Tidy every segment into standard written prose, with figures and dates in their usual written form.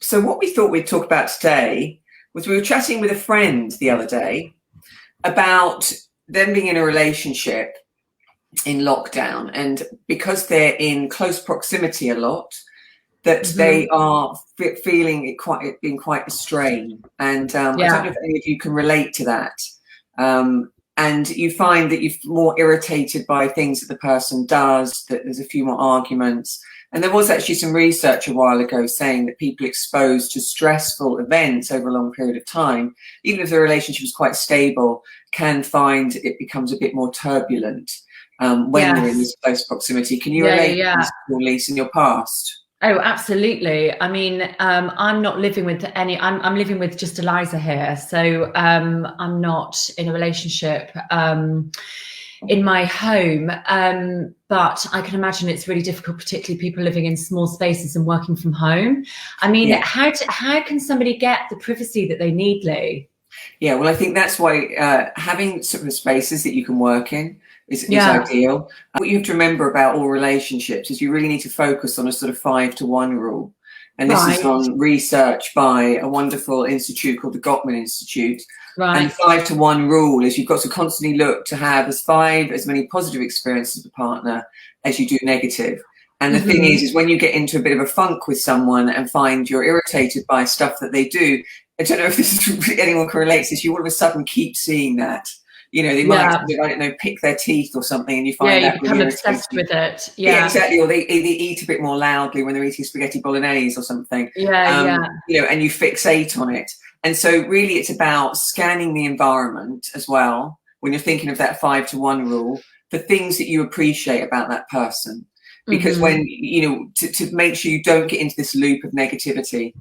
So what we thought we'd talk about today was we were chatting with a friend the other day about them being in a relationship in lockdown, and because they're in close proximity a lot, that they are feeling it being quite a strain. And I don't know if any of you can relate to that. And you find that you're more irritated by things that the person does, that there's a few more arguments. And there was actually some research a while ago saying that people exposed to stressful events over a long period of time, even if the relationship is quite stable, can find it becomes a bit more turbulent when they're in this close proximity. Can you relate to this, Lisa, in your past? Oh, absolutely. I mean, I'm not living with any, I'm living with just Eliza here. So I'm not in a relationship in my home. But I can imagine it's really difficult, particularly people living in small spaces and working from home. I mean, how can somebody get the privacy that they need, Lee? Yeah, well, I think that's why having sort of spaces that you can work in is ideal. What you have to remember about all relationships is you really need to focus on a sort of 5-to-1 rule. And this is on research by a wonderful institute called the Gottman Institute. And the 5-to-1 rule is you've got to constantly look to have as many positive experiences with a partner as you do negative. And the thing is when you get into a bit of a funk with someone and find you're irritated by stuff that they do, I don't know if this is anyone can relate to this, you all of a sudden keep seeing that. You know, they might, I don't know, pick their teeth or something, and you find that you become obsessed with it. Yeah, exactly. Or they eat a bit more loudly when they're eating spaghetti bolognese or something. You know, and you fixate on it. And so really it's about scanning the environment as well, when you're thinking of that 5-to-1 rule, for things that you appreciate about that person. Because when, you know, to make sure you don't get into this loop of negativity.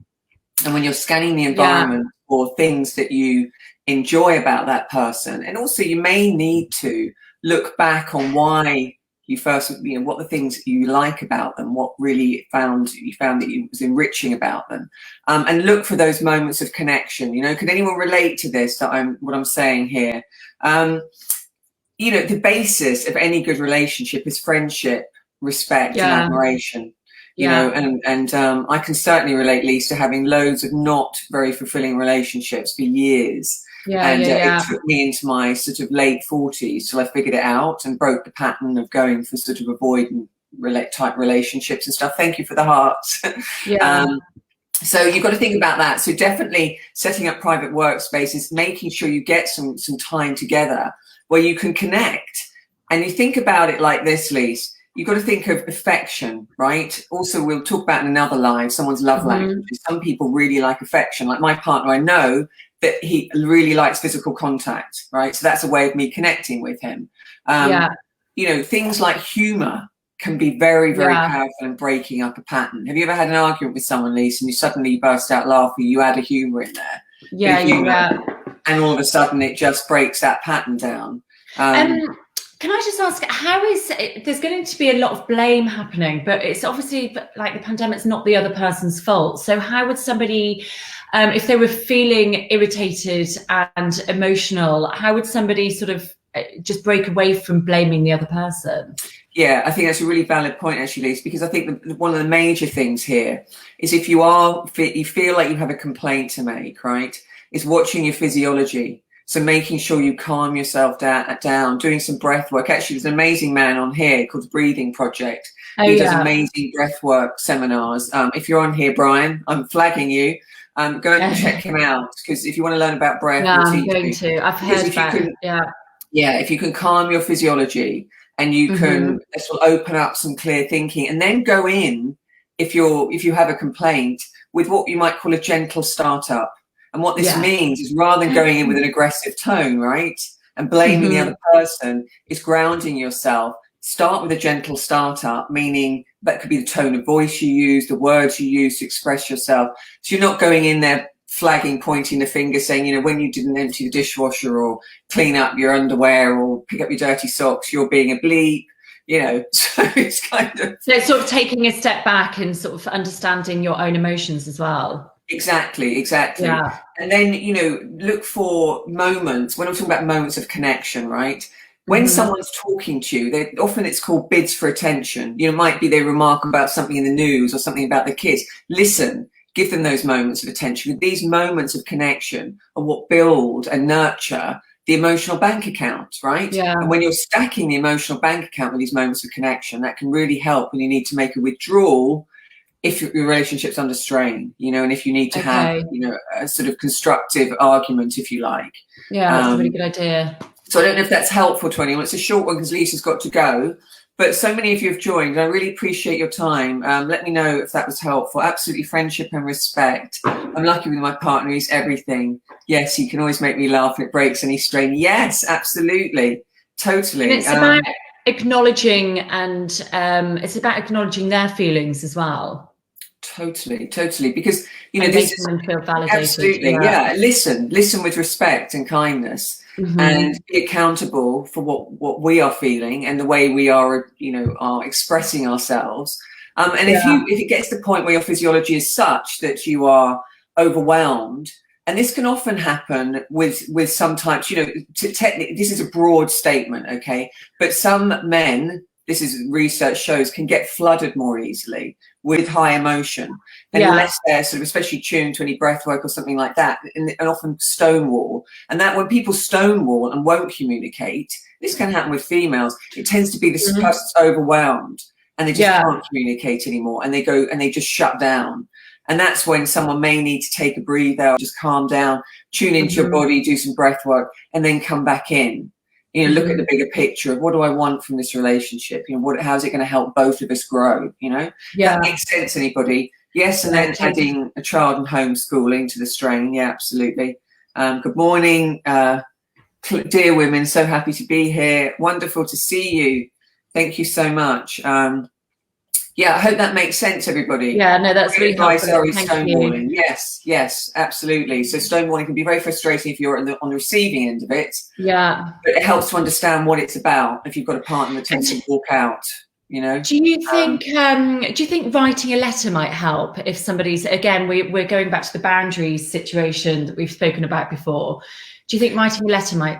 And when you're scanning the environment for things that you enjoy about that person, and also you may need to look back on why you first, you know, what the things you like about them, what really you found that was enriching about them, and look for those moments of connection. You know, can anyone relate to this? What I'm saying here? You know, the basis of any good relationship is friendship, respect, and admiration. You know, and I can certainly relate, Lisa, to having loads of not very fulfilling relationships for years. It took me into my sort of late 40s till I figured it out and broke the pattern of going for sort of avoidant type relationships and stuff. Thank you for the hearts. So you've got to think about that. So definitely setting up private workspaces, making sure you get some time together where you can connect. And you think about it like this, Lisa. You've got to think of affection, right? Also, we'll talk about in another live, someone's love language. Some people really like affection. Like my partner, I know that he really likes physical contact, right? So that's a way of me connecting with him. You know, things like humor can be very, very powerful in breaking up a pattern. Have you ever had an argument with someone, Lisa, and you suddenly burst out laughing, you add a humor in there? And all of a sudden it just breaks that pattern down. Can I just ask, there's going to be a lot of blame happening, but it's obviously like the pandemic's not the other person's fault. So how would somebody, if they were feeling irritated and emotional, how would somebody sort of just break away from blaming the other person? Yeah, I think that's a really valid point, actually, Lisa, because I think one of the major things here is if you feel like you have a complaint to make, right, is watching your physiology. So making sure you calm yourself down, doing some breath work. Actually, there's an amazing man on here called the Breathing Project. He does amazing breath work seminars. If you're on here, Brian, I'm flagging you. Go and check him out, because if you want to learn about breath, I'm going to. I've heard that. If you can calm your physiology and you can, this will open up some clear thinking, and then go in, if you have a complaint, with what you might call a gentle startup. And what this means is, rather than going in with an aggressive tone, right, and blaming the other person, is grounding yourself. Start with a gentle startup, meaning that could be the tone of voice you use, the words you use to express yourself. So you're not going in there flagging, pointing the finger, saying, you know, when you didn't empty the dishwasher or clean up your underwear or pick up your dirty socks, you're being a bleep. You know, so it's kind of... So it's sort of taking a step back and sort of understanding your own emotions as well. Exactly. Yeah. And then, you know, look for moments, when I'm talking about moments of connection, right? When someone's talking to you, often it's called bids for attention. You know, might be they remark about something in the news or something about the kids. Listen, give them those moments of attention. These moments of connection are what build and nurture the emotional bank account, right? Yeah. And when you're stacking the emotional bank account with these moments of connection, that can really help when you need to make a withdrawal if your relationship's under strain, you know, and if you need to have, you know, a sort of constructive argument, if you like. Yeah, that's a really good idea. So I don't know if that's helpful to anyone. It's a short one because Lisa's got to go. But so many of you have joined. I really appreciate your time. Let me know if that was helpful. Absolutely, friendship and respect. I'm lucky with my partner. He's everything. Yes, he can always make me laugh and it breaks any strain. Yes, absolutely. Totally. And it's about acknowledging, and it's about acknowledging their feelings as well. Totally, totally. Because, you know, and this making them feel validated. Absolutely, yeah. Listen with respect and kindness. And be accountable for what we are feeling and the way we are, you know, are expressing ourselves. And if it gets to the point where your physiology is such that you are overwhelmed, and this can often happen with some types, you know, technically, this is a broad statement, okay? But some men, this is research shows, can get flooded more easily with high emotion, and unless they're sort of especially tuned to any breath work or something like that, and often stonewall. And that when people stonewall and won't communicate, this can happen with females. It tends to be the person's overwhelmed and they just can't communicate anymore, and they go and they just shut down. And that's when someone may need to take a breather, just calm down, tune into your body, do some breath work, and then come back in. You know, look at the bigger picture of what do I want from this relationship? You know, how's it going to help both of us grow? You know, that makes sense. Anybody? Yes, and then adding a child and homeschooling to the strain. Yeah, absolutely. Good morning, dear women. So happy to be here. Wonderful to see you. Thank you so much. Yeah, I hope that makes sense, everybody. Yeah, no, that's really helpful. Stonewalling. Yes, absolutely. So stonewalling can be very frustrating if you're on the receiving end of it. Yeah. But it helps to understand what it's about if you've got a partner that tends to walk out, you know. Do you think writing a letter might help if somebody's, again, we're going back to the boundaries situation that we've spoken about before. Do you think writing a letter might?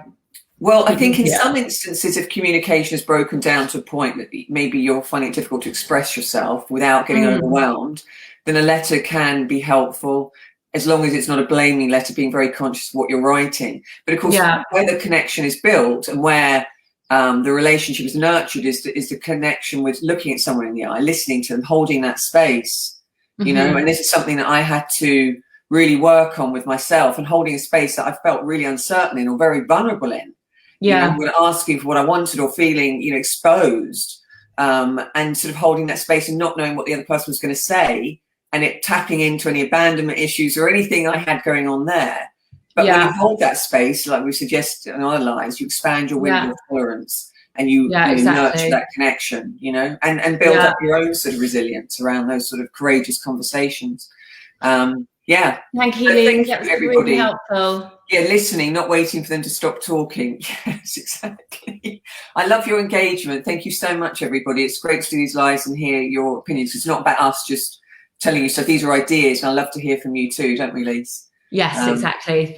Well, I think in some instances, if communication is broken down to a point that maybe you're finding it difficult to express yourself without getting overwhelmed, then a letter can be helpful, as long as it's not a blaming letter, being very conscious of what you're writing. But of course, where the connection is built and where the relationship is nurtured is the connection with looking at someone in the eye, listening to them, holding that space, you know. And this is something that I had to really work on with myself, and holding a space that I felt really uncertain in or very vulnerable in. You know, when asking for what I wanted or feeling, you know, exposed, and sort of holding that space and not knowing what the other person was going to say, and it tapping into any abandonment issues or anything I had going on there. But when you hold that space, like we suggest in our lives, you expand your window of tolerance, and you nurture that connection, you know, and build up your own sort of resilience around those sort of courageous conversations. Thank you, Lee. That was really helpful. Yeah, listening, not waiting for them to stop talking. Yes, exactly. I love your engagement. Thank you so much, everybody. It's great to do these lives and hear your opinions. It's not about us just telling you stuff. These are ideas, and I love to hear from you too, don't we, Lise? Yes, exactly.